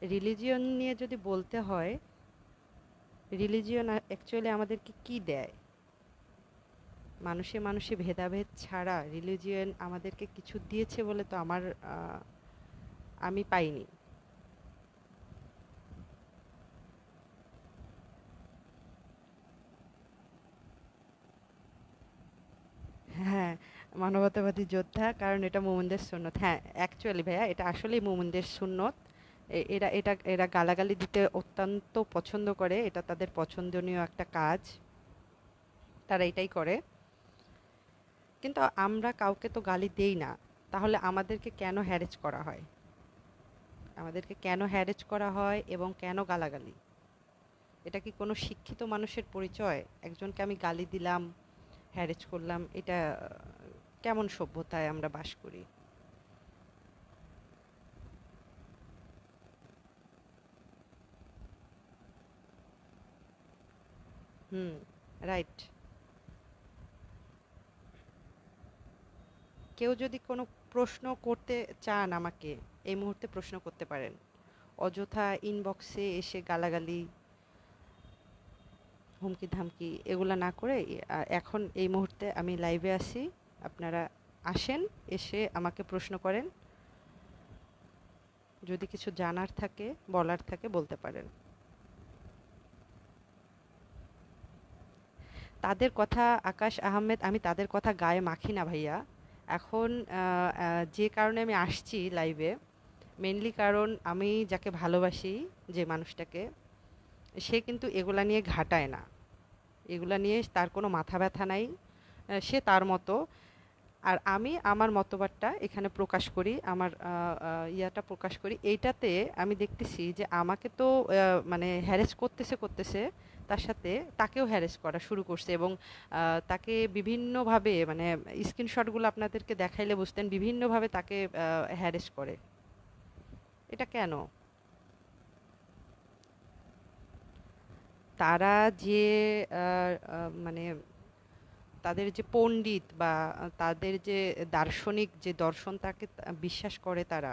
Religion নিয়ে যদি বলতে হয়, রিলিজিয়ন অ্যাকচুয়ালি আমাদেরকে কি দেয়? মানুষে মানুষে ভেদাভেদ ছাড়া রিলিজিয়ন আমাদেরকে কিছু দিয়েছে বলে তো আমি পাইনি। হ্যাঁ, মানবতাবাদী যোদ্ধা, কারণ এটা মোমিনদের সুন্নত। হ্যাঁ, অ্যাকচুয়ালি ভাইয়া এটা আসলেই মোমিনদের সুন্নত। এরা গালাগালি দিতে অত্যন্ত পছন্দ করে, এটা তাদের পছন্দনীয় একটা কাজ, তারা এটাই করে। কিন্তু আমরা কাউকে তো গালি দেই না, তাহলে আমাদেরকে কেন হ্যারেজ করা হয়? আমাদেরকে কেন হ্যারেজ করা হয় এবং কেন গালাগালি? এটা কি কোনো শিক্ষিত মানুষের পরিচয়? একজনকে আমি গালি দিলাম, হ্যারেজ করলাম, এটা কেমন সভ্যতায় আমরা বাস করি? হুম, রাইট। কেউ যদি কোনো প্রশ্ন করতে চান আমাকে, এই মুহূর্তে প্রশ্ন করতে পারেন। অযথা ইনবক্সে এসে গালাগালি, হুমকি ধামকি এগুলা না করে এখন এই মুহূর্তে আমি লাইভে আছি, আপনারা আসেন, এসে আমাকে প্রশ্ন করেন, যদি কিছু জানার থাকে বলার থাকে বলতে পারেন। তাদের কথা, আকাশ আহমেদ, আমি তাদের কথা গায়ে মাখি না ভাইয়া। এখন যে কারণে আমি আসছি লাইভে, মেনলি কারণ আমি যাকে ভালোবাসি, যে মানুষটাকে, সে কিন্তু এগুলা নিয়ে ঘাটায় না, এগুলা নিয়ে তার কোনো মাথা ব্যথা নাই। সে তার মতো, আর আমি আমার মতবাদটা এখানে প্রকাশ করি, আমার ইয়াটা প্রকাশ করি। এইটাতে আমি দেখতেছি যে আমাকে তো মানে হ্যারেস করতেছে, তার সাথে তাকেও হ্যারেস করা শুরু করছে, এবং তাকে বিভিন্নভাবে, মানে স্ক্রিনশটগুলো আপনাদেরকে দেখাইলে বুঝতেন, বিভিন্নভাবে তাকে হ্যারেস করে। এটা কেন? তারা যে মানে তাদের যে পণ্ডিত বা তাদের যে দার্শনিক যে দর্শন, তাকে বিশ্বাস করে তারা।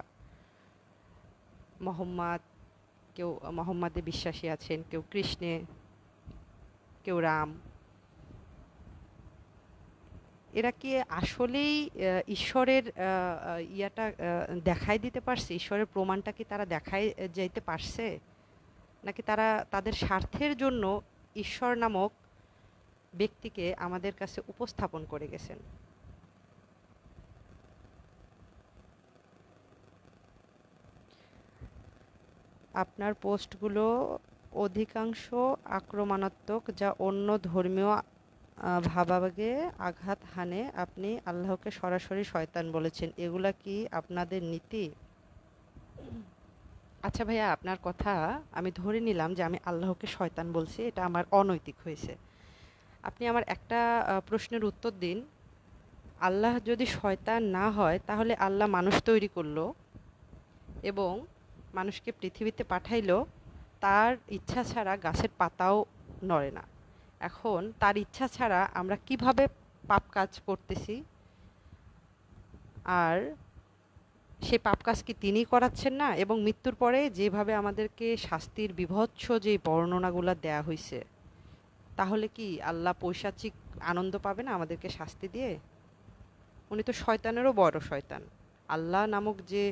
মোহাম্মদ, কেউ মোহাম্মদে বিশ্বাসী আছেন, কেউ কৃষ্ণে, কেউ রাম। এরা কি আসলেই ঈশ্বরের ইয়াটা দেখাই দিতে পারছে? ঈশ্বরের প্রমাণটা কি তারা দেখাই যাইতে পারছে? নাকি তারা তাদের স্বার্থের জন্য ঈশ্বর নামক ব্যক্তিকে আমাদের কাছে উপস্থাপন করে গেছেন? আপনার পোস্টগুলো অধিকাংশ আক্রমণাত্মক, যা অন্য ধর্মীয় ভাবাবেগে আঘাত হানে। আপনি আল্লাহকে সরাসরি শয়তান বলেছেন, এগুলা কি আপনাদের নীতি? আচ্ছা ভাইয়া, আপনার কথা আমি ধরে নিলাম যে আমি আল্লাহকে শয়তান বলছি, এটা আমার অনৈতিক হয়েছে। আপনি আমার একটা প্রশ্নের উত্তর দিন। আল্লাহ যদি শয়তান না হয়, তাহলে আল্লাহ মানুষ তৈরি করলো এবং মানুষকে পৃথিবীতে পাঠাইলো, তার ইচ্ছা ছাড়া গাছের পাতাও নড়ে না। এখন তার ইচ্ছা ছাড়া আমরা কিভাবে পাপ কাজ করতেছি? আর সে পাপ কাজ কি তিনিই করাচ্ছেন না? এবং মৃত্যুর পরে যেভাবে আমাদেরকে শাস্তির বীভৎস যে বর্ণনাগুলো দেয়া হয়েছে, তাহলে কি আল্লাহ পৈশাচিক আনন্দ পাবে না আমাদেরকে শাস্তি দিয়ে? উনি তো শয়তানেরও বড় শয়তান। আল্লাহ নামক যে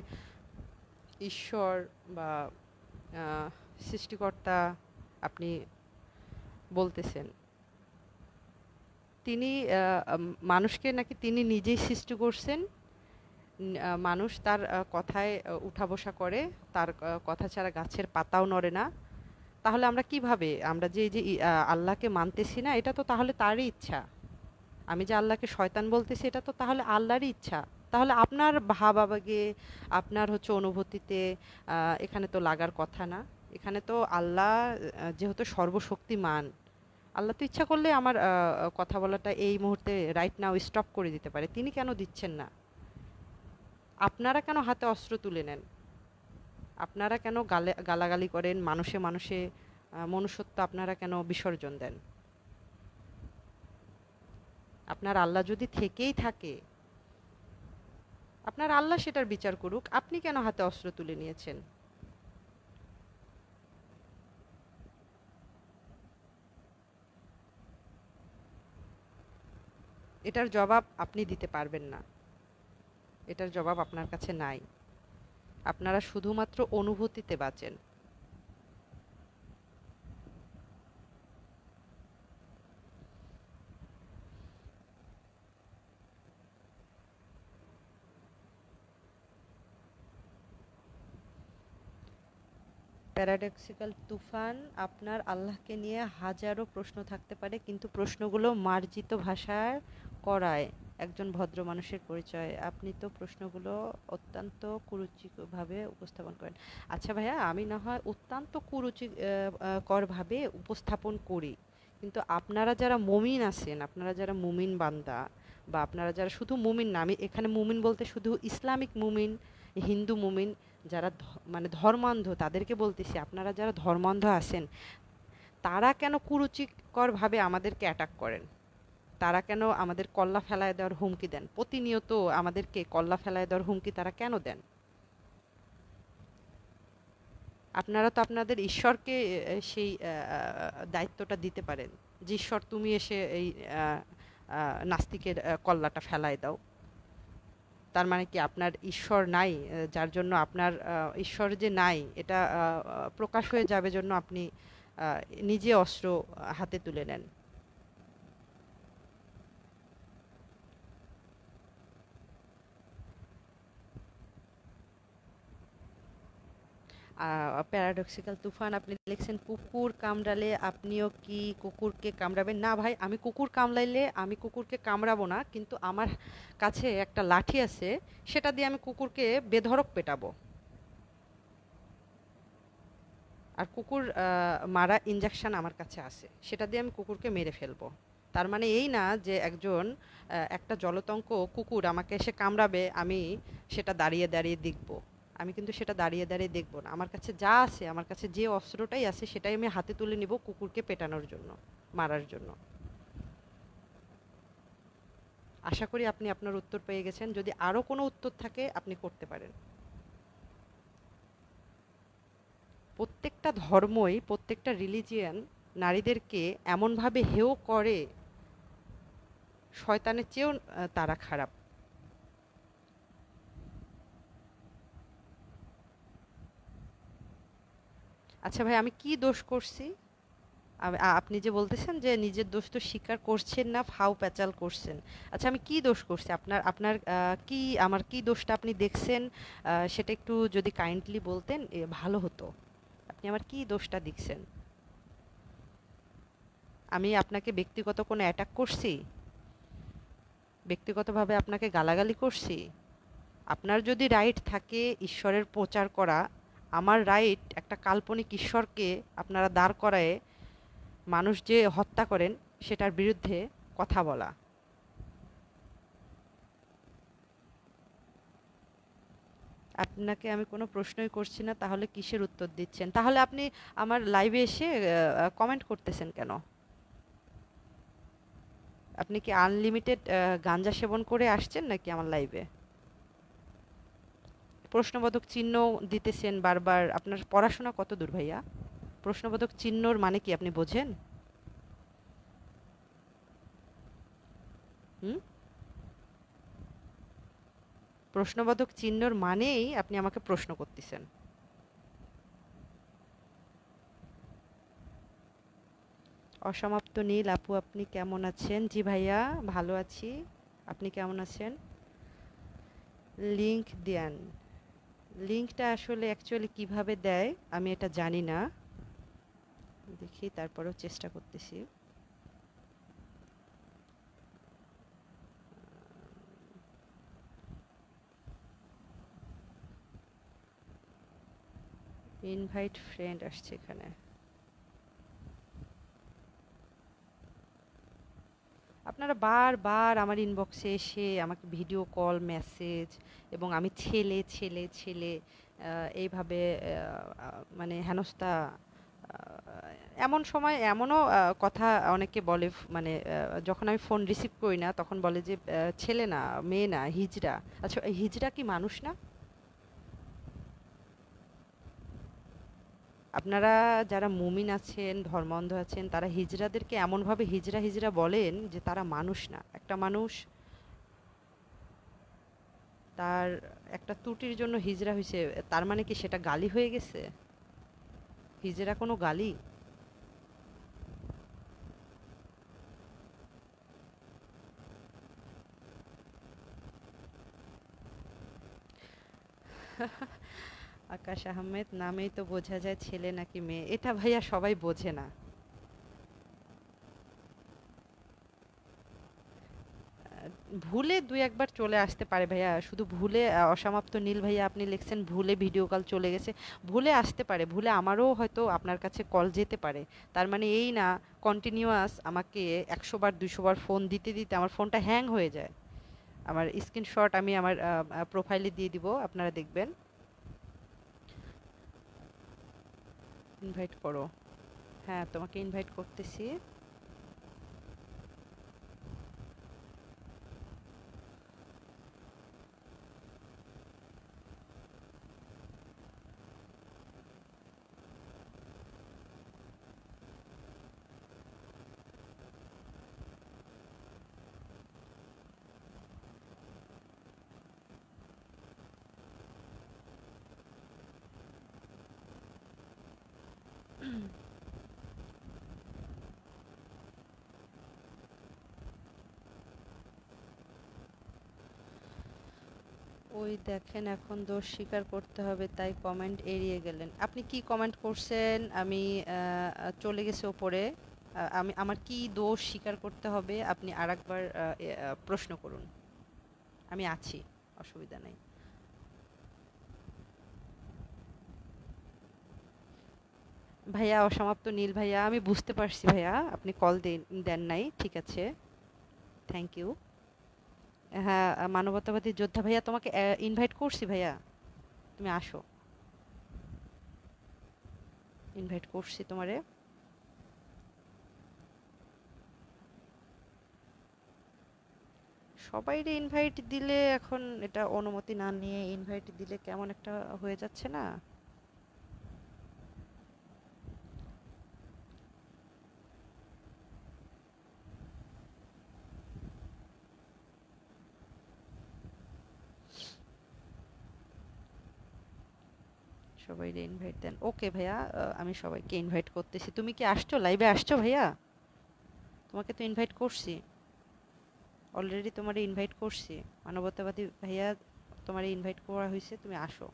ঈশ্বর বা আহ, সৃষ্টিকর্তা আপনি বলতেছেন, তিনি মানুষকে নাকি তিনি নিজেই সৃষ্টি করছেন। মানুষ তার কথায় উঠা বসা করে, তার কথা ছাড়া গাছের পাতাও নড়ে না। তাহলে আমরা কিভাবে, আমরা যে এই যে আল্লাহকে মানতেছি না, এটা তো তাহলে তারই ইচ্ছা। আমি যে আল্লাহকে শয়তান বলতেছি, এটা তো তাহলে আল্লাহরই ইচ্ছা। তাহলে আপনার ভাবাবেগে, আপনার হচ্ছে অনুভূতিতে এখানে তো লাগার কথা না। এখানে তো আল্লাহ যেহেতু সর্বশক্তিমান, আল্লাহ তো ইচ্ছা করলে আমার কথা বলাটা এই মুহূর্তে রাইট নাও স্টপ করে দিতে পারে। তিনি কেন দিচ্ছেন না? আপনারা কেন হাতে অস্ত্র তুলে নেন? আপনারা কেন গালাগালি করেন? মানুষে মানুষে মনুষ্যত্ব আপনারা কেন বিসর্জন দেন? আপনার আল্লাহ যদি থেকেই থাকে, আপনার আল্লাহ সেটার বিচার করুক। আপনি কেন হাতে অস্ত্র তুলে নিয়েছেন? এটার জবাব আপনি দিতে পারবেন না, এটার জবাব আপনার কাছে নাই। আপনারা শুধুমাত্র অনুভূতিতে বাঁচেন। প্যারাডক্সিক্যাল তুফান, আপনার আল্লাহকে নিয়ে হাজারো প্রশ্ন থাকতে পারে, কিন্তু প্রশ্নগুলো মার্জিত ভাষায় করায় একজন ভদ্র মানুষের পরিচয়। আপনি তো প্রশ্নগুলো অত্যন্ত কুরুচিভাবে উপস্থাপন করেন। আচ্ছা ভাইয়া, আমি না হয় অত্যন্ত করভাবে উপস্থাপন করি, কিন্তু আপনারা যারা মুমিন আছেন, আপনারা যারা মুমিন বান্দা, বা আপনারা যারা শুধু মুমিন না, আমি এখানে মুমিন বলতে শুধু ইসলামিক মুমিন, হিন্দু মুমিন, যারা মানে ধর্মান্ধ তাদেরকে বলতেছি, আপনারা যারা ধর্মান্ধ আছেন তারা কেন কুরুচিকরভাবে আমাদেরকে অ্যাটাক করেন? তারা কেন আমাদের কল্লা ফেলায় দেওয়ার হুমকি দেন? প্রতিনিয়ত আমাদেরকে কল্লা ফেলায় দেওয়ার হুমকি তারা কেন দেন? আপনারা তো আপনাদের ঈশ্বরকে সেই দায়িত্বটা দিতে পারেন যে ঈশ্বর তুমি এসে এই নাস্তিকের কল্লাটা ফেলায় দাও। তার মানে কি আপনার ঈশ্বর নাই? যার জন্য আপনার ঈশ্বর যে নাই এটা প্রকাশ হয়ে যাবে জন্য আপনি নিজে অস্ত্র হাতে তুলে নেন। প্যারাডক্সিক্যাল তুফান, আপনি লিখছেন কুকুর কামড়ালে আপনিও কি কুকুরকে কামড়াবেন? না ভাই, আমি কুকুর কামড়াইলে আমি কুকুরকে কামড়াবো না, কিন্তু আমার কাছে একটা লাঠি আছে, সেটা দিয়ে আমি কুকুরকে বেধড়ক পেটাবো। আর কুকুর মারা ইঞ্জেকশন আমার কাছে আছে, সেটা দিয়ে আমি কুকুরকে মেরে ফেলবো। তার মানে এই না যে একজন একটা জলতঙ্ক কুকুর আমাকে এসে কামড়াবে, আমি সেটা দাঁড়িয়ে দাঁড়িয়ে দেখব। আমি কিন্তু সেটা দাঁড়িয়ে দাঁড়িয়ে দেখব না। আমার কাছে যা আছে, আমার কাছে যে অস্ত্রটাই আছে, সেটাই আমি হাতে তুলে নিব কুকুরকে পেটানোর জন্য, মারার জন্য। আশা করি আপনি আপনার উত্তর পেয়ে গেছেন। যদি আরও কোনো উত্তর থাকে আপনি করতে পারেন। প্রত্যেকটা ধর্মই, প্রত্যেকটা রিলিজিয়ান নারীদেরকে এমনভাবে হেয় করে, শয়তানের চেয়েও তারা খারাপ। আচ্ছা ভাই, আমি কি দোষ করছি? আপনি যে বলতেছেন যে নিজের দোষ তো স্বীকার করছেন না, ফাউ প্যাচাল করছেন। আচ্ছা, আমি কি দোষ করছি? আপনার আপনার কি, আমার কি দোষটা আপনি দেখছেন? সেটা একটু যদি কাইন্ডলি বলতেন ভালো হতো। আপনি আমার কি দোষটা দেখছেন? আমি আপনাকে ব্যক্তিগত কোনো অ্যাটাক করছি? ব্যক্তিগতভাবে আপনাকে গালাগালি করছি? আপনার যদি রাইট থাকে ঈশ্বরের প্রচার করা, আমার রাইট একটা কাল্পনিক ঈশ্বরকে আপনারা দাঁড় করায়ে মানুষ যে হত্যা করেন সেটার বিরুদ্ধে কথা বলা। আপনাকে আমি কোনো প্রশ্নই করছি না, তাহলে কিসের উত্তর দিচ্ছেন? তাহলে আপনি আমার লাইভে এসে কমেন্ট করতেছেন কেন? আপনি কি আনলিমিটেড গাঞ্জা সেবন করে আসছেন নাকি আমার লাইভে? প্রশ্নবোধক চিহ্ন দিতেছেন বারবার। আপনার পড়াশোনা কত দূর ভাইয়া? প্রশ্নবোধক চিহ্নর মানে কি আপনি বোঝেন? হুম? প্রশ্নবোধক চিহ্নর মানেই আপনি আমাকে প্রশ্ন করতেছেন। অসমাপ্ত নীল আপু, আপনি কেমন আছেন? জি ভাইয়া, ভালো আছি। আপনি কেমন আছেন? লিংক দেন। লিংকটা আসলে অ্যাকচুয়ালি কিভাবে দেয় আমি এটা জানি না। দেখি, তারপরেও চেষ্টা করতেছি। ইনভাইট ফ্রেন্ড আসছে এখানে। আপনারা বারবার আমার ইনবক্সে এসে আমাকে ভিডিও কল, মেসেজ, এবং আমি ছেলে ছেলে ছেলে এইভাবে মানে হেনস্থা, এমন সময় এমনও কথা অনেকে বলে, মানে যখন আমি ফোন রিসিভ করি না তখন বলে যে ছেলে না, মেয়ে না, হিজড়া। আচ্ছা, হিজড়া কি মানুষ না? আপনারা যারা মুমিন আছেন, ধর্মান্ধ আছেন, তারা হিজড়াদেরকে এমনভাবে হিজড়া হিজড়া বলেন যে তারা মানুষ না। একটা মানুষ তার একটা ত্রুটির জন্য হিজড়া হইছে, তার মানে কি সেটা গালি হয়ে গেছে? হিজড়া কোনো গালি? আকাশ আহমেদ নামেই তো বোঝা যায় ছেলে নাকি মেয়ে। এটা ভাইয়া সবাই বোঝে না। ভুলে দুই একবার চলে আসতে পারে ভাইয়া, শুধু ভুলে অসমাপ্ত নীল ভাইয়া আপনি লিখছেন ভুলে ভিডিও কল চলে গেছে। ভুলে আসতে পারে, ভুলে আমারও হয়তো আপনার কাছে কল যেতে পারে। তার মানে এই না কন্টিনিউয়াস আমাকে 100 বার 200 বার ফোন দিতে দিতে আমার ফোনটা হ্যাং হয়ে যায়। আমার স্ক্রিনশট আমি আমার প্রোফাইলে দিয়ে দিব, আপনারা দেখবেন। ইনভাইট করো। হ্যাঁ, তোমাকে ইনভাইট করতেছি। ওই দেখেন, এখন দোষ স্বীকার করতে হবে তাই কমেন্ট এড়িয়ে গেলেন। আপনি কি কমেন্ট করছেন? আমি চলে গেছে ওপরে। আমি আমার কি দোষ স্বীকার করতে হবে আপনি আরেকবার প্রশ্ন করুন। আমি আছি, অসুবিধা নেই। ভাইয়া অসমাপ্ত নীল ভাইয়া, আমি বুঝতে পারছি ভাইয়া, আপনি কল দেন দেন নাই, ঠিক আছে। Thank you. হ্যাঁ, মানবতাবাদী যোদ্ধা ভাইয়া, তোমাকে ইনভাইট করছি ভাইয়া, তুমি আসো। ইনভাইট করছি তোমারে। সবাইরে ইনভাইট দিলে এখন এটা অনুমতি না নিয়ে ইনভাইট দিলে কেমন একটা হয়ে যাচ্ছে না? সবাইরে ইনভাইট দেন। ওকে ভাইয়া, আমি সবাইকে ইনভাইট করতেছি। তুমি কি আসছো, লাইভে আসছো ভাইয়া? তোমাকে তো ইনভাইট করছি, অলরেডি তোমারে ইনভাইট করছি। মানবতাবাদী ভাইয়া, তোমারে ইনভাইট করা হয়েছে, তুমি আসো।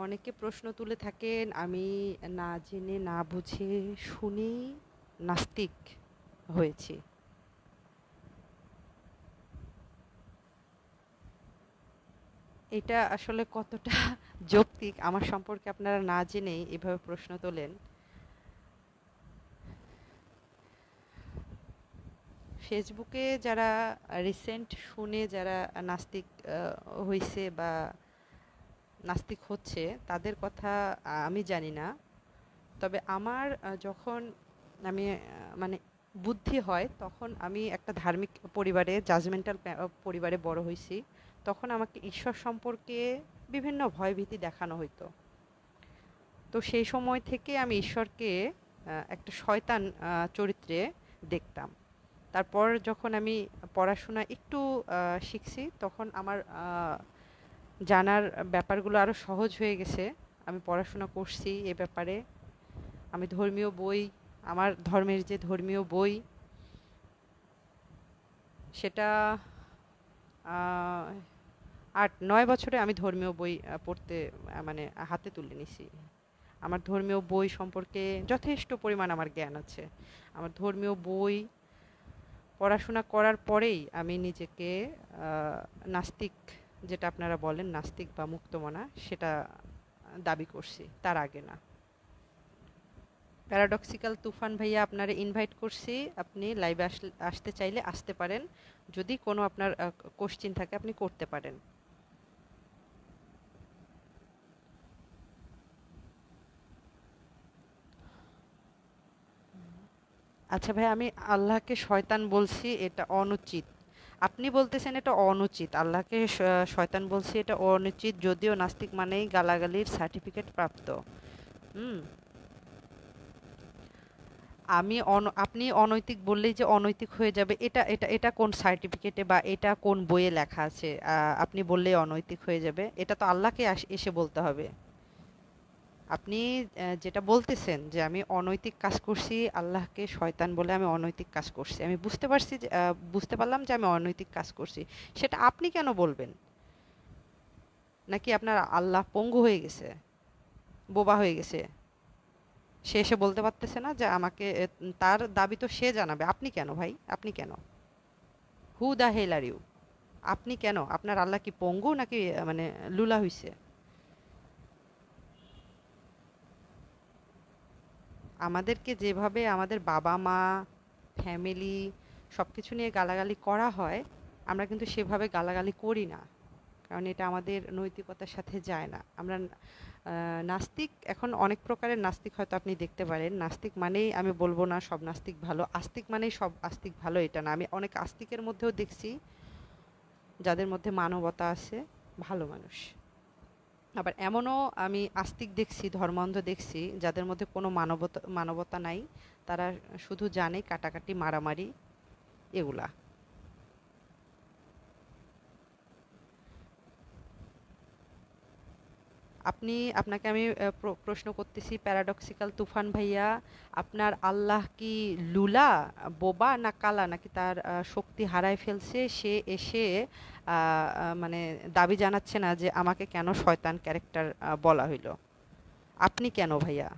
অনেকে প্রশ্ন তুলে থাকেন আমি না জেনে না বুঝে শুনেই নাস্তিক হয়েছি। এটা আসলে কতটা যৌক্তিক, আমার সম্পর্কে আপনারা না জেনেই এভাবে প্রশ্ন তোলেন। ফেসবুকে যারা রিসেন্ট শুনে যারা নাস্তিক হইছে বা নাস্তিক হচ্ছে তাদের কথা আমি জানি না। তবে আমার যখন আমি মানে বুদ্ধি হয় তখন আমি একটা ধার্মিক পরিবারে, জাজমেন্টাল পরিবারে বড় হয়েছি। তখন আমাকে ঈশ্বর সম্পর্কে বিভিন্ন ভয়ভীতি দেখানো হইতো। তো সেই সময় থেকে আমি ঈশ্বরকে একটা শয়তান চরিত্রে দেখতাম। তারপর যখন আমি পড়াশোনা একটু শিখছি তখন আমার জানার ব্যাপারগুলো আরো সহজ হয়ে গেছে। আমি পড়াশোনা করছি এ ব্যাপারে। আমি ধর্মীয় বই, আমার ধর্মের যে ধর্মীয় বই সেটা আহ, 8-9 বছরে আমি ধর্মীয় বই পড়তে মানে হাতে তুলে নিছি। আমার ধর্মীয় বই সম্পর্কে যথেষ্ট পরিমাণ আমার জ্ঞান আছে। আমার ধর্মীয় বই পড়াশোনা করার পরেই আমি নিজেকে নাস্তিক, যেটা আপনারা বলেন নাস্তিক বা মুক্তমনা, সেটা দাবি করছি, তার আগে না। প্যারাডক্সিক্যাল তুফান ভাইয়া, আপনারে ইনভাইট করছি, আপনি লাইভে আসতে চাইলে আসতে পারেন। যদি কোনো আপনার কোশ্চিন থাকে আপনি করতে পারেন। আচ্ছা ভাই, আমি আল্লাহকে শয়তান বলছি, এটা অনুচিত। আপনি বলতেছেন এটা অনুচিত, আল্লাহকে শয়তান বলছি, এটা অনুচিত, যদিও নাস্তিক মানেই গালাগালির সার্টিফিকেট প্রাপ্ত। হুম। আপনি অনৈতিক বললেই যে অনৈতিক হয়ে যাবে, এটা এটা এটা কোন সার্টিফিকেটে বা এটা কোন বইয়ে লেখা আছে? আপনি বললেই অনৈতিক হয়ে যাবে, এটা তো আল্লাহকে এসে বলতে হবে। আপনি যেটা বলতেছেন যে আমি অনৈতিক কাজ করছি, আল্লাহকে শয়তান বলে আমি অনৈতিক কাজ করছি, আমি বুঝতে পারছি যে বুঝতে পারলাম যে আমি অনৈতিক কাজ করছি, সেটা আপনি কেন বলবেন? নাকি আপনার আল্লাহ পঙ্গু হয়ে গেছে, বোবা হয়ে গেছে, সে এসে বলতে পারতেছে না যে আমাকে? তার দাবি তো সে জানাবে, আপনি কেন ভাই? আপনি কেন? হু দা হেল আর ইউ? আপনি কেন? আপনার আল্লাহ কি পঙ্গু নাকি মানে লুলা হইছে? আমাদেরকে যেভাবে আমাদের বাবা মা, ফ্যামিলি, সবকিছু নিয়ে গালাগালি করা হয়, আমরা কিন্তু সেভাবে গালাগালি করি না, কারণ এটা আমাদের নৈতিকতার সাথে যায় না। আমরা নাস্তিক, এখন অনেক প্রকারের নাস্তিক হয়তো আপনি দেখতে পারেন। নাস্তিক মানেই আমি বলবো না সব নাস্তিক ভালো, আস্তিক মানেই সব আস্তিক ভালো, এটা না। আমি অনেক আস্তিকের মধ্যেও দেখছি যাদের মধ্যে মানবতা আছে, ভালো মানুষ। আবার এমনও আমি আস্তিক দেখছি, ধর্মান্ধ দেখছি, যাদের মধ্যে কোনো মানবতা মানবতা নাই, তারা শুধু জানে কাটাকাটি, মারামারি, এগুলা। আপনাকে আমি প্রশ্ন করতেছি, প্যারাডক্সিক্যাল তুফান ভাইয়া, আপনার আল্লাহ কি লুলা, বোবা, না কালা, নাকি তার শক্তি হারায় ফেলছে, সে এসে মানে দাবি জানাচ্ছে না যে আমাকে কেন শয়তান ক্যারেক্টার বলা হইলো? আপনি কেন ভাইয়া?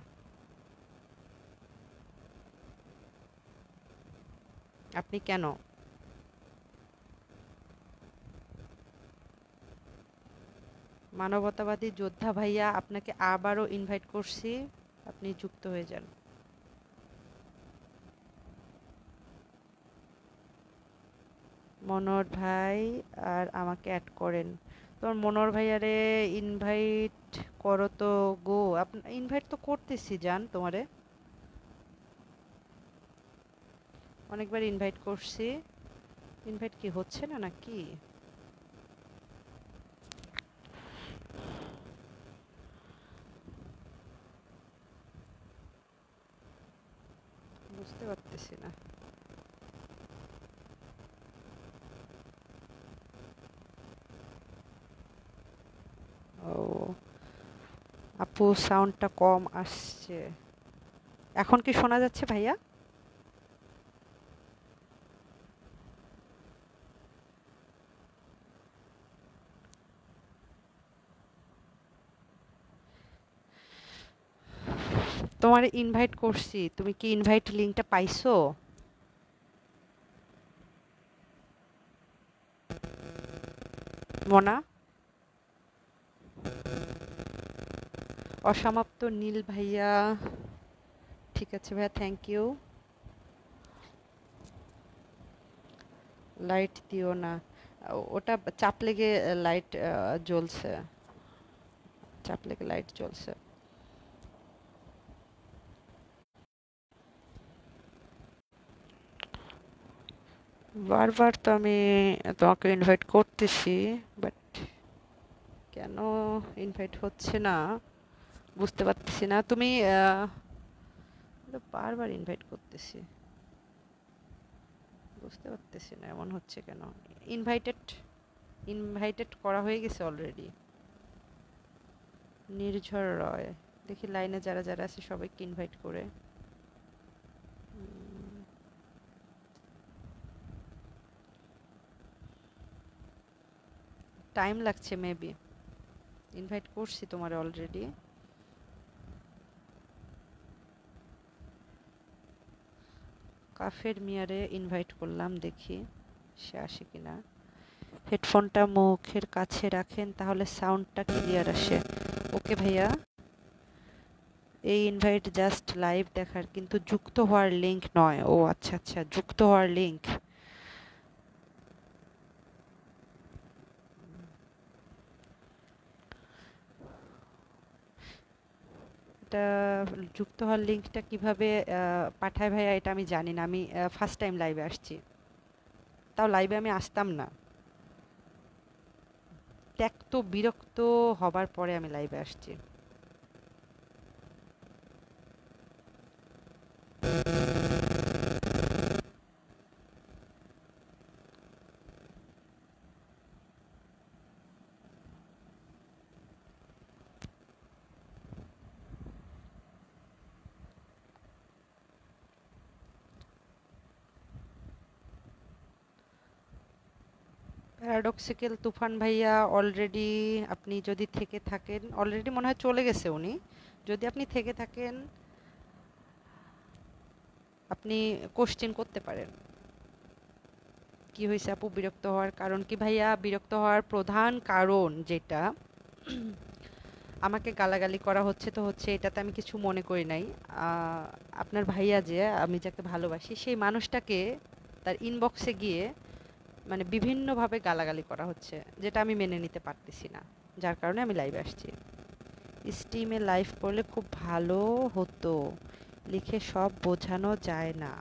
আপনি কেন? মানবতাবাদী যোদ্ধা ভাইয়া, আপনাকে আবারও ইনভাইট করছি, আপনি যুক্ত হয়ে যান। মনোহর ভাই, আর আমাকে অ্যাড করেন। তোমার মনোহর ভাইয়ারে ইনভাইট করো তো গো। ইনভাইট তো করতেছি, জান তোমারে অনেকবার ইনভাইট করছি। ইনভাইট কি হচ্ছে না নাকি? বুঝতে পারতেছি না। ও, আপু সাউন্ডটা কম আসছে। এখন কি শোনা যাচ্ছে ভাইয়া? তোমারে ইনভাইট করছি, তুমি কি ইনভাইট লিংকটা পাইছো? মোনা, অসমাপ্ত নীল ভাইয়া, ঠিক আছে ভাইয়া, থ্যাংক ইউ। লাইট দিও না, ওটা চাপ লেগে লাইট জ্বলছে, চাপ লেগে লাইট জ্বলছে। বারবার তো আমি তোমাকে ইনভাইট করতেছি, বাট কেন ইনভাইট হচ্ছে না বুঝতে পারতেছি না। তুমি বারবার ইনভাইট করতেছি, বুঝতে পারতেছি না এমন হচ্ছে কেন। ইনভাইটেড, ইনভাইটেড করা হয়ে গেছে অলরেডি। নির্ঝর রয়, দেখি লাইনে যারা যারা আছে সবাইকে ইনভাইট করে। টাইম লাগছে মেবি, ইনভাইট করছি তোমার অলরেডি। কাফের মিয়ারে ইনভাইট করলাম, দেখি সে আসে কিনা। হেডফোনটা মুখের কাছে রাখেন, তাহলে সাউন্ডটা ক্লিয়ার আসে। ওকে ভাইয়া, এই ইনভাইট জাস্ট লাইভ দেখার, কিন্তু যুক্ত হওয়ার লিংক নয়। ও আচ্ছা আচ্ছা, যুক্ত হওয়ার লিংক। এটা যুক্ত হওয়ার লিংকটা কিভাবে পাঠায় ভাইয়া, এটা আমি জানি না। আমি ফার্স্ট টাইম লাইভে আসছি, তাও লাইভে আমি আসতাম না। ত্যক্ত বিরক্ত হবার পরে আমি লাইভে আসছি। প্যারাডক্সিক্যাল তুফান ভাইয়া, অলরেডি আপনি যদি থেকে থাকেন, অলরেডি মনে হয় চলে গেছে উনি। যদি আপনি থেকে থাকেন, আপনি কোশ্চেন করতে পারেন। কি হয়েছে আপু, বিরক্ত হওয়ার কারণ কি ভাইয়া? বিরক্ত হওয়ার প্রধান কারণ যেটা, আমাকে গালাগালি করা হচ্ছে তো হচ্ছে, এটাতে আমি কিছু মনে করি নাই। আপনার ভাইয়া যে, আমি যাকে ভালোবাসি, সেই মানুষটাকে তার ইনবক্সে গিয়ে মানে বিভিন্নভাবে গালাগালি করা হচ্ছে, যেটা আমি মেনে নিতে পারতেছি না, যার কারণে আমি লাইভে আসছি। স্টিমে লাইভ করলে খুব ভালো হতো, লিখে সব বোঝানো যায় না।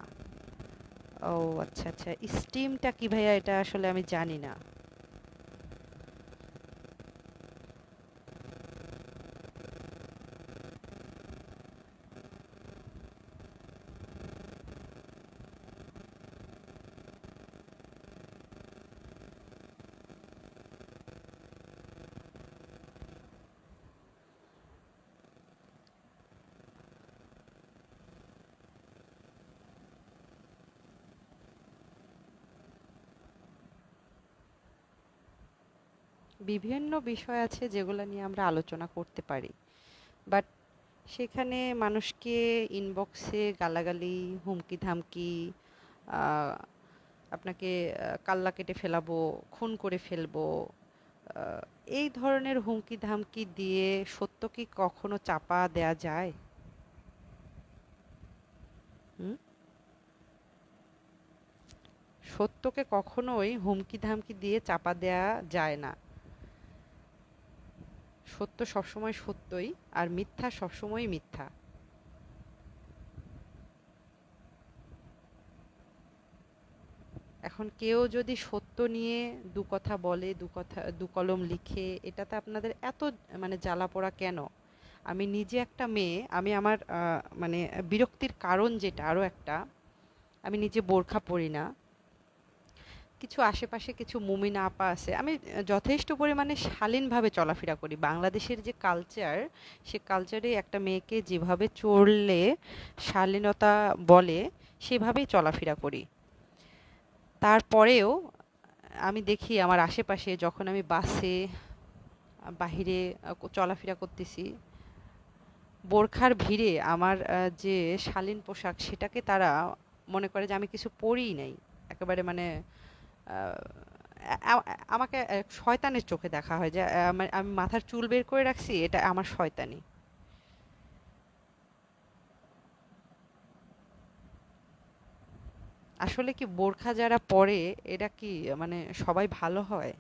ও আচ্ছা আচ্ছা, স্টিমটা কি ভাইয়া? এটা আসলে আমি জানি না। বিভিন্ন বিষয় আছে যেগুলো নিয়ে আমরা আলোচনা করতে পারি, বাট সেখানে মানুষকে ইনবক্সে গালাগালি, হুমকি ধামকি, আহ, আপনাকে কাল্লা কেটে ফেলাবো, খুন করে ফেলবো, আহ, এই ধরনের হুমকি ধামকি দিয়ে সত্য কি কখনো চাপা দেয়া যায়? হুম? সত্যকে কখনোই হুমকি ধামকি দিয়ে চাপা দেয়া যায় না। সত্য সবসময় সত্যই, আর মিথ্যা সবসময় মিথ্যা। এখন কেউ যদি সত্য নিয়ে দু কথা বলে, দু কথা দু কলম লিখে, এটাতে আপনাদের এত মানে জ্বালা পোড়া কেন? আমি নিজে একটা মেয়ে, আমি আমার মানে বিরক্তির কারণ যেটা আরো একটা, আমি নিজে বোরখা পরি না। কিছু আশেপাশে কিছু মুমিনা আপা আছে, আমি যথেষ্ট পরিমাণে শালীনভাবে চলাফেরা করি। বাংলাদেশের যে কালচার, সে কালচারে একটা মেয়েকে যেভাবে চললে শালীনতা বলে, সেভাবেই চলাফেরা করি। তারপরেও আমি দেখি আমার আশেপাশে, যখন আমি বাসে, বাহিরে চলাফেরা করতেছি, বোরখার ভিড়ে আমার যে শালীন পোশাক, সেটাকে তারা মনে করে যে আমি কিছু পরিই নাই। একেবারে মানে আহ, আমাকে শয়তানের চোখে দেখা হয়, যে আমি মাথার চুল বের করে রাখছি, এটা আমার শয়তানি। আসলে কি বোরখা যারা পরে, এরা কি মানে সবাই ভালো হয়?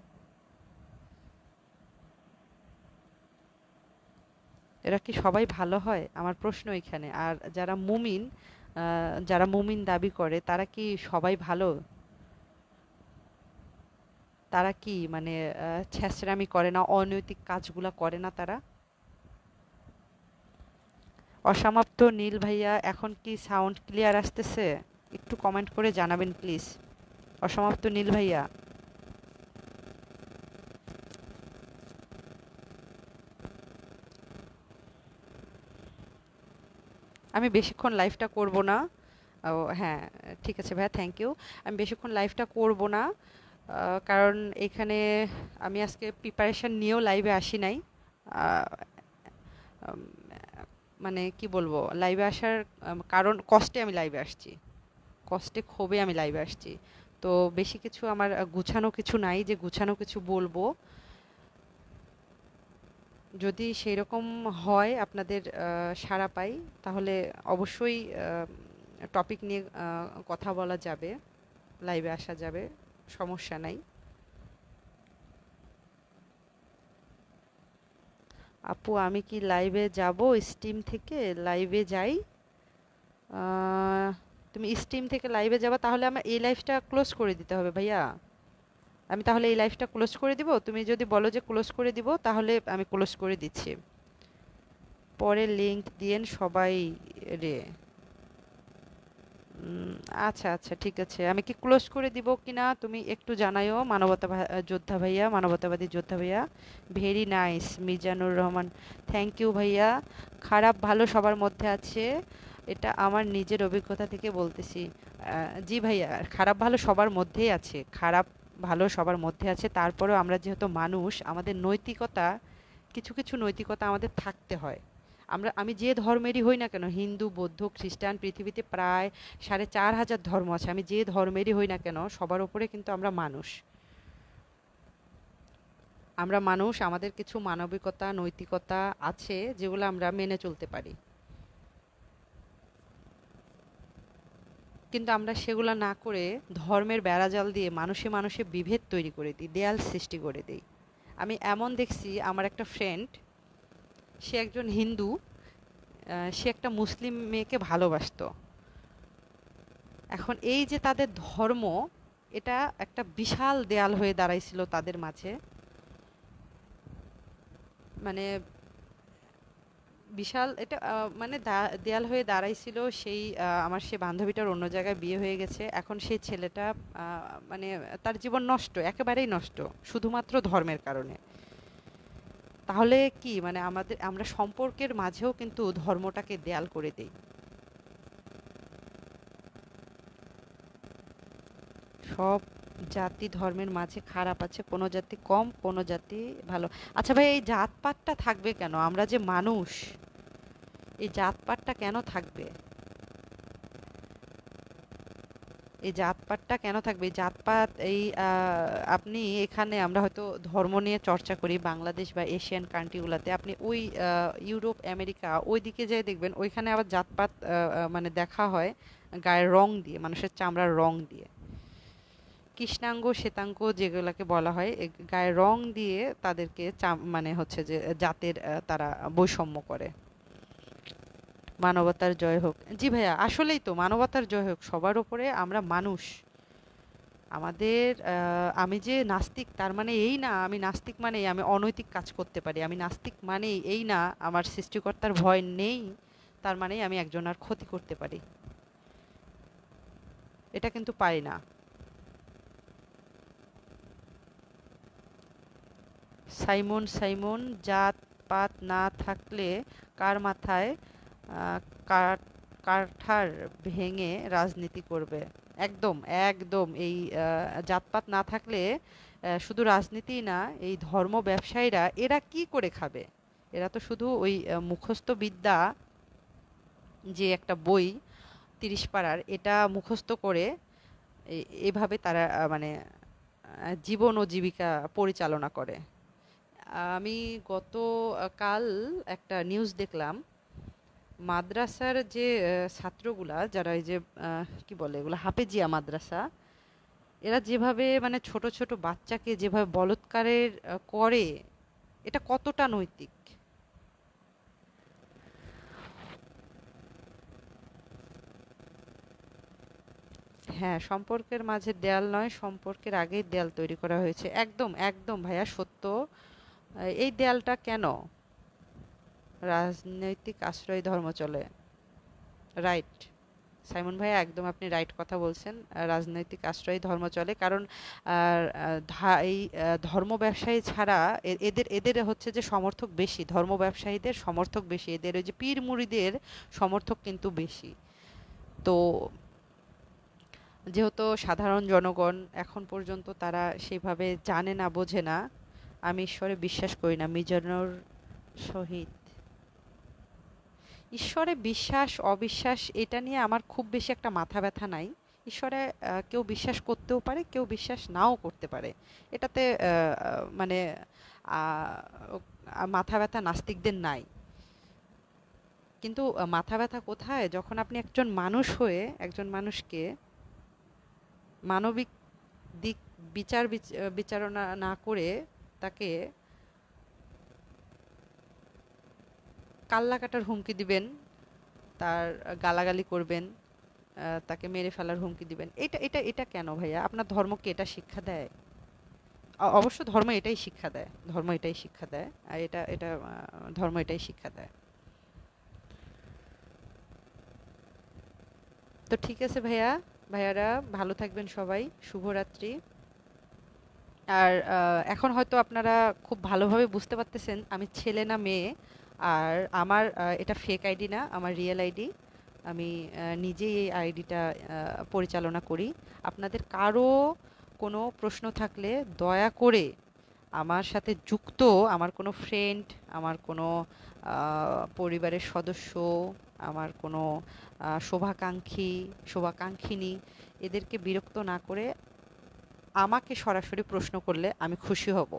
এরা কি সবাই ভালো হয়? আমার প্রশ্ন এখানে। আর যারা মুমিন, যারা মুমিন দাবি করে, তারা কি সবাই ভালো? তারা কি মানে ছ্যাঁচড়ামি করে না, অনৈতিক কাজগুলা করে না তারা? অসমাপ্ত নীল ভাইয়া, এখন কি সাউন্ড ক্লিয়ার আসতেছে? একটু কমেন্ট করে জানাবেন প্লিজ। অসমাপ্ত নীল ভাইয়া, আমি বেশিক্ষণ লাইভটা করব না। ও হ্যাঁ, ঠিক আছে ভাইয়া, থ্যাংক ইউ। আমি বেশিক্ষণ লাইভটা করব না, কারণ এখানে আমি আজকে প্রিপারেশন নিয়েও লাইভে আসি নাই। আহ, উম, মানে কি বলবো, লাইভে আসার কারণ কষ্টে আমি লাইভে আসছি। কষ্টে ক্ষোভে আমি লাইভে আসছি। তো বেশি কিছু আমার গুছানো কিছু নাই যে গুছানো কিছু বলবো। যদি সেরকম হয় আপনাদের সাড়া পাই, তাহলে অবশ্যই টপিক নিয়ে কথা বলা যাবে, লাইভে আসা যাবে, সমস্যা নাই। আপু আমি কি লাইভে যাব? স্টিম থেকে লাইভে যাই? আহ, তুমি স্টিম থেকে লাইভে যাবা, তাহলে আমার এই লাইভটা ক্লোজ করে দিতে হবে ভাইয়া। আমি তাহলে এই লাইভটা ক্লোজ করে দিব, তুমি যদি বলো যে ক্লোজ করে দিব তাহলে আমি ক্লোজ করে দিচ্ছি। পরে লিংক দিয়েন সবাই রে। উম, আচ্ছা আচ্ছা ঠিক আছে, আমি কি ক্লোজ করে দিব কিনা তুমি একটু জানাইও। যোদ্ধা ভাইয়া, মানবতাবাদী যোদ্ধা ভাইয়া, very nice. Mizanur Rahman, thank you ভাইয়া। খারাপ ভালো সবার মধ্যে আছে, এটা আমার নিজের অভিজ্ঞতা থেকে বলতেছি। জি ভাইয়া, খারাপ ভালো সবার মধ্যেই আছে, খারাপ ভালো সবার মধ্যে আছে। তারপরেও আমরা যেহেতু মানুষ, আমাদের নৈতিকতা, কিছু কিছু নৈতিকতা আমাদের থাকতে হয়। আমি যে ধর্মেরই হই না কেন, হিন্দু বৌদ্ধ খ্রিস্টান, পৃথিবীতে প্রায় 4,500 ধর্ম আছে, আমি যে ধর্মেরই হই না কেন সবার উপরে কিন্তু আমরা মানুষ। আমরা মানুষ, আমাদের কিছু মানবিকতা নৈতিকতা আছে যেগুলো আমরা মেনে চলতে পারি, কিন্তু আমরা সেগুলো না করে ধর্মের বেড়াজাল দিয়ে মানুষে মানুষে বিভেদ তৈরি করে দিই, দেয়াল সৃষ্টি করে দিই। আমি এমন দেখছি, আমার একটা ফ্রেন্ড, সে একজন হিন্দু, সে একটা মুসলিম মেয়েকে ভালোবাসতো। এখন এই যে তাদের ধর্ম, এটা একটা বিশাল দেয়াল হয়ে দাঁড়াইছিল তাদের মাঝে। মানে বিশাল এটা মানে দেয়াল হয়ে দাঁড়াইছিল। সেই আমার সে বান্ধবীটার অন্য জায়গায় বিয়ে হয়ে গেছে, এখন সেই ছেলেটা মানে তার জীবন নষ্ট, একেবারেই নষ্ট, শুধুমাত্র ধর্মের কারণে। তাহলে কি মানে আমরা সম্পর্কের মাঝেও কিন্তু ধর্মটাকে দেয়াল করে দেই। সব জাতি ধর্মের মাঝে খারাপ আছে, কোনো জাতি কম কোনো জাতি ভালো। আচ্ছা ভাই, এই জাতপাতটা থাকবে কেন? আমরা যে মানুষ, এই জাতপাতটা কেন থাকবে? এই জাতপাতটা কেন থাকবে? এই জাতপাত এই আপনি এখানে আমরা হয়তো ধর্ম নিয়ে চর্চা করি বাংলাদেশ বা এশিয়ান কান্ট্রিগুলোতে, আপনি ওই ইউরোপ আমেরিকা ওই দিকে যেয়ে দেখবেন ওইখানে আবার জাতপাত মানে দেখা হয় গায়ের রং দিয়ে, মানুষের চামড়ার রং দিয়ে, কৃষ্ণাঙ্গ শ্বেতাঙ্গ যেগুলোকে বলা হয়, গায়ের রং দিয়ে তাদেরকে মানে হচ্ছে যে জাতের তারা বৈষম্য করে। মানবতার জয় হোক। জি ভাইয়া, আসলেই তো মানবতার জয় হোক, সবার উপরে আমরা মানুষ। আমাদের আমি যে নাস্তিক তার মানে এই না, আমি নাস্তিক মানেই আমি অনৈতিক কাজ করতে পারি, আমি নাস্তিক মানেই এই না আমার সৃষ্টিকর্তার ভয় নেই তার মানেই আমি একজনের ক্ষতি করতে পারি, এটা কিন্তু পারি না। সাইমন সাইমন, জাত পাত না থাকলে কার মাথায় কাঠ কাঠার ভেঙে রাজনীতি করবে? একদম একদম, এই জাতপাত না থাকলে শুধু রাজনীতি না, এই ধর্ম ব্যবসায়ীরা এরা কি করে খাবে? এরা তো শুধু ওই মুখস্থ বিদ্যা, যে একটা বই 30 পারার, এটা মুখস্থ করে এভাবে তারা মানে জীবন ও জীবিকা পরিচালনা করে। আমি গত কাল একটা নিউজ দেখলাম, মাদ্রাসার যে ছাত্রগুলা, যারা এই যে কি বলে এগুলো, হাফেজিয়া মাদ্রাসা, এরা যেভাবে মানে ছোট ছোট বাচ্চাকে যেভাবে বলৎকারের করে, এটা কতটা নৈতিক? হ্যাঁ, সম্পর্কের মাঝে দেয়াল নয়, সম্পর্কের আগেই দেয়াল তৈরি করা হয়েছে। একদম একদম ভাইয়া সত্য। এই দেয়ালটা কেন? রাজনৈতিক আশ্রয় ধর্ম চলে, রাইট। সাইমন ভাইয়া, একদম আপনি রাইট কথা বলছেন। রাজনৈতিক আশ্রয় ধর্ম চলে, কারণ এই ধর্ম ব্যবসায়ী ছাড়া এদের এদের হচ্ছে যে সমর্থক বেশি, ধর্ম ব্যবসায়ীদের সমর্থক বেশি, এদের ওই যে পীর মুড়িদের সমর্থক কিন্তু বেশি। তো যেহেতু সাধারণ জনগণ এখন পর্যন্ত তারা সেভাবে জানে না, বোঝে না। আমি ঈশ্বরে বিশ্বাস করি না, মিজানুর শহীদ। ঈশ্বরে বিশ্বাস অবিশ্বাস এটা নিয়ে আমার খুব বেশি একটা মাথা ব্যথা নাই। ঈশ্বরে কেউ বিশ্বাস করতেও পারে, কেউ বিশ্বাস নাও করতে পারে। এটাতে মানে আহ, মাথা ব্যথা নাস্তিকদের নাই। কিন্তু মাথা ব্যথা কোথায়, যখন আপনি একজন মানুষ হয়ে একজন মানুষকে মানবিক দিক বিচারণা না করে তাকে কাল্লা কাটার হুমকি দিবেন, তার গালাগালি করবেন, তাকে মেরে ফেলার হুমকি দিবেন। এটা এটা এটা কেন ভাইয়া? আপনার ধর্মকে এটা শিক্ষা দেয়? অবশ্য ধর্ম এটাই শিক্ষা দেয়, ধর্ম এটাই শিক্ষা দেয়, আর এটা এটা ধর্ম এটাই শিক্ষা দেয়। তো ঠিক আছে ভাইয়া, ভাইয়ারা ভালো থাকবেন সবাই, শুভরাত্রি। আর এখন হয়তো আপনারা খুব ভালোভাবে বুঝতে পারতেছেন আমি ছেলে না মেয়ে। আর আমার এটা ফেক আইডি না, আমার রিয়েল আইডি। আমি নিজেই এই আইডিটা পরিচালনা করি। আপনাদের কারো কোনো প্রশ্ন থাকলে দয়া করে আমার সাথে যুক্ত আমার কোনো ফ্রেন্ড, আমার কোনো পরিবারের সদস্য, আমার কোনো শোভাকাঙ্ক্ষিনী, এদেরকে বিরক্ত না করে আমাকে সরাসরি প্রশ্ন করলে আমি খুশি হব।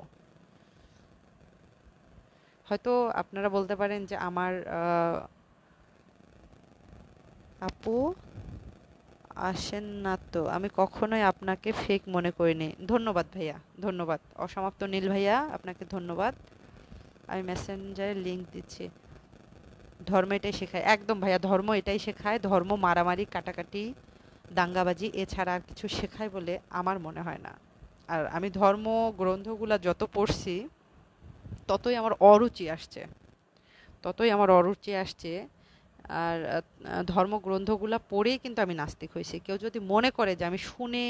হয়তো আপনারা বলতে পারেন যে আমার আপু আসেন না তো, আমি কখনোই আপনাকে ফেক মনে করিনি। ধন্যবাদ ভাইয়া, ধন্যবাদ। অসমাপ্ত নীল ভাইয়া, আপনাকে ধন্যবাদ। আমি মেসেঞ্জারে লিংক দিচ্ছি। ধর্ম এটাই শেখায়, একদম ভাইয়া, ধর্ম এটাই শেখায়। ধর্ম মারামারি, কাটাকাটি, দাঙ্গাবাজি এছাড়া আর কিছু শেখায় বলে আমার মনে হয় না। আর আমি ধর্ম গ্রন্থগুলা যত পড়ছি ততই আমার অরুচি আসছে, ততই আমার অরুচি আসছে। আর ধর্মগ্রন্থগুলা পড়েই কিন্তু আমি নাস্তিক হয়েছি। কেউ যদি মনে করে যে আমি শুনে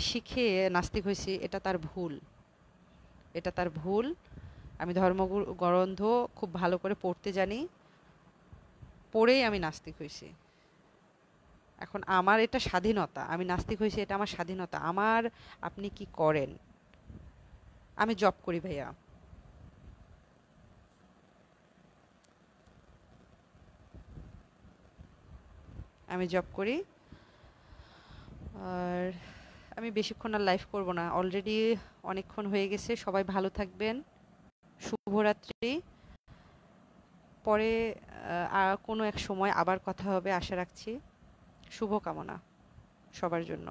শিখে নাস্তিক হয়েছি, এটা তার ভুল, এটা তার ভুল। আমি ধর্মগ্রন্থ খুব ভালো করে পড়তে জানি, পড়েই আমি নাস্তিক হয়েছি। এখন আমার এটা স্বাধীনতা, আমি নাস্তিক হয়েছি, এটা আমার স্বাধীনতা। আমার আপনি কি করেন? আমি জব করি ভাইয়া। আমি জব করি। আর আমি বেশিক্ষণ আর লাইভ করব না, অলরেডি অনেকক্ষণ হয়ে গেছে। সবাই ভালো থাকবেন, শুভরাত্রি। পরে আর কোনো এক সময় আবার কথা হবে আশা রাখছি। শুভকামনা সবার জন্য।